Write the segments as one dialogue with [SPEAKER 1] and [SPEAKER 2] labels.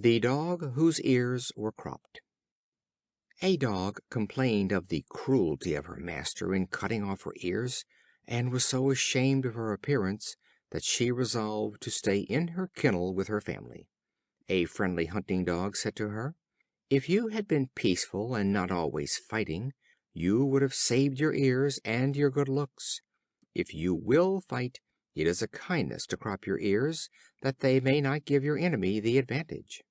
[SPEAKER 1] The Dog whose Ears were Cropped. A Dog complained of the cruelty of her master in cutting off her ears, and was so ashamed of her appearance that she resolved to stay in her kennel with her family. A friendly hunting dog said to her, "If you had been peaceful and not always fighting, you would have saved your ears and your good looks. If you will fight, it is a kindness to crop your ears, that they may not give your enemy the advantage."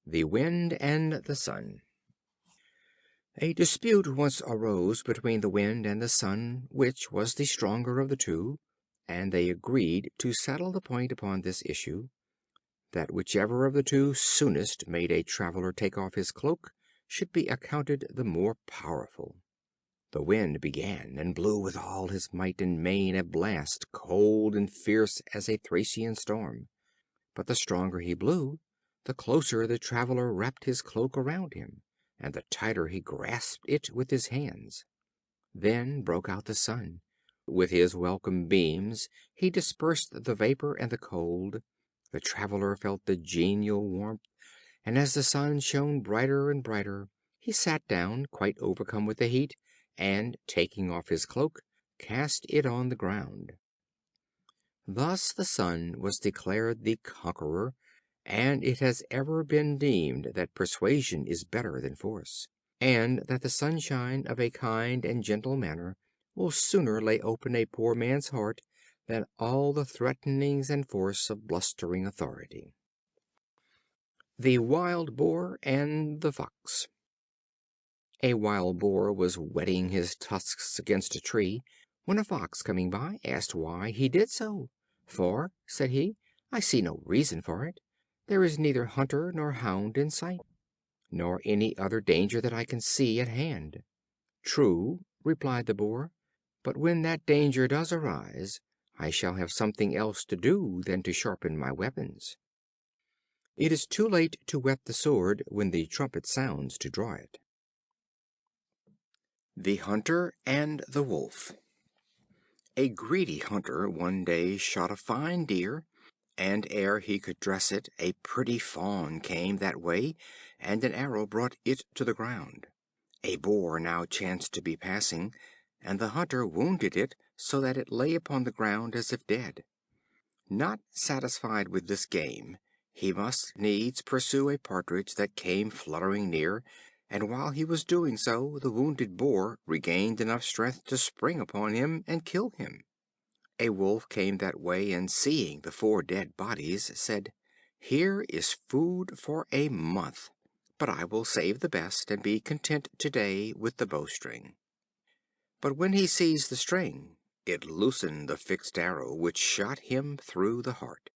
[SPEAKER 1] The Wind and the Sun. A dispute once arose between the Wind and the Sun which was the stronger of the two, and they agreed to settle the point upon this issue, that whichever of the two soonest made a traveler take off his cloak should be accounted the more powerful. The Wind began, and blew with all his might and main a blast cold and fierce as a Thracian storm. But the stronger he blew, the closer the traveler wrapped his cloak around him, and the tighter he grasped it with his hands. Then broke out the Sun. With his welcome beams he dispersed the vapor and the cold. The traveler felt the genial warmth, and as the sun shone brighter and brighter, he sat down, quite overcome with the heat, and, taking off his cloak, cast it on the ground. Thus the Sun was declared the conqueror, and it has ever been deemed that persuasion is better than force, and that the sunshine of a kind and gentle manner will sooner lay open a poor man's heart than all the threatenings and force of blustering authority. The Wild Boar and the Fox. A Wild Boar was whetting his tusks against a tree, when a Fox, coming by, asked why he did so. "For," said he, "I see no reason for it. There is neither hunter nor hound in sight, nor any other danger that I can see at hand." "True," replied the Boar, "but when that danger does arise, I shall have something else to do than to sharpen my weapons. It is too late to whet the sword when the trumpet sounds to draw it." The Hunter and the Wolf. A greedy hunter one day shot a fine deer, and ere he could dress it, a pretty fawn came that way, and an arrow brought it to the ground. A boar now chanced to be passing, and the hunter wounded it so that it lay upon the ground as if dead. Not satisfied with this game, he must needs pursue a partridge that came fluttering near, and while he was doing so, the wounded boar regained enough strength to spring upon him and kill him. A wolf came that way, and seeing the four dead bodies, said, "Here is food for a month, but I will save the best, and be content today with the bowstring." But when he seized the string, it loosened the fixed arrow, which shot him through the heart.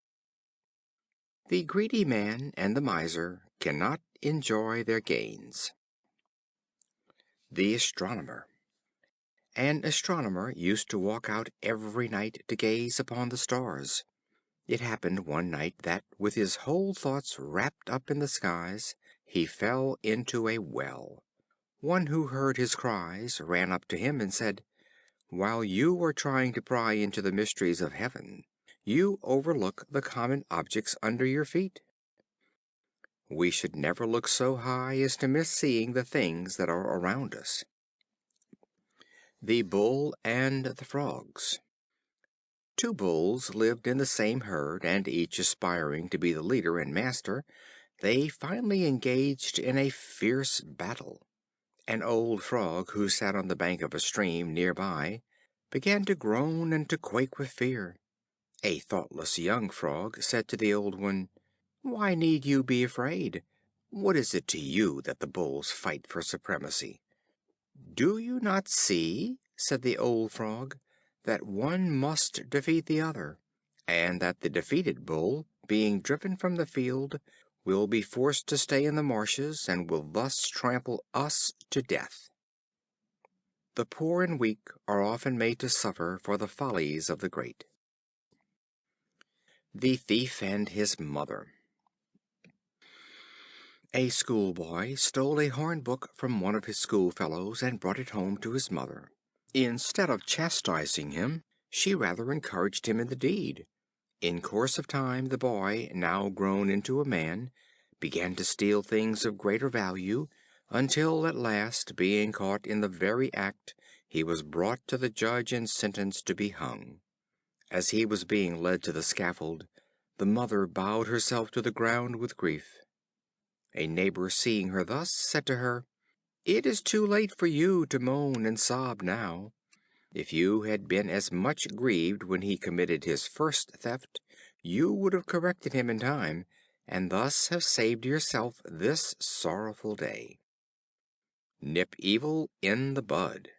[SPEAKER 1] The greedy man and the miser cannot enjoy their gains. The Astronomer. An astronomer used to walk out every night to gaze upon the stars. It happened one night that, with his whole thoughts wrapped up in the skies, he fell into a well. One who heard his cries ran up to him and said, "While you are trying to pry into the mysteries of heaven, you overlook the common objects under your feet." We should never look so high as to miss seeing the things that are around us. The Bull and the Frogs. Two Bulls lived in the same herd, and each aspiring to be the leader and master, they finally engaged in a fierce battle. An old Frog, who sat on the bank of a stream near by, began to groan and to quake with fear. A thoughtless young Frog said to the old one, "Why need you be afraid? What is it to you that the Bulls fight for supremacy?" "Do you not see," said the old Frog, "that one must defeat the other, and that the defeated Bull, being driven from the field, will be forced to stay in the marshes, and will thus trample us to death?" The poor and weak are often made to suffer for the follies of the great. The Thief and his Mother. A schoolboy stole a hornbook from one of his schoolfellows, and brought it home to his mother. Instead of chastising him, she rather encouraged him in the deed. In course of time the boy, now grown into a man, began to steal things of greater value, until at last, being caught in the very act, he was brought to the judge and sentenced to be hung. As he was being led to the scaffold, the mother bowed herself to the ground with grief. A neighbor, seeing her thus, said to her, "It is too late for you to moan and sob now. If you had been as much grieved when he committed his first theft, you would have corrected him in time, and thus have saved yourself this sorrowful day." Nip evil in the bud.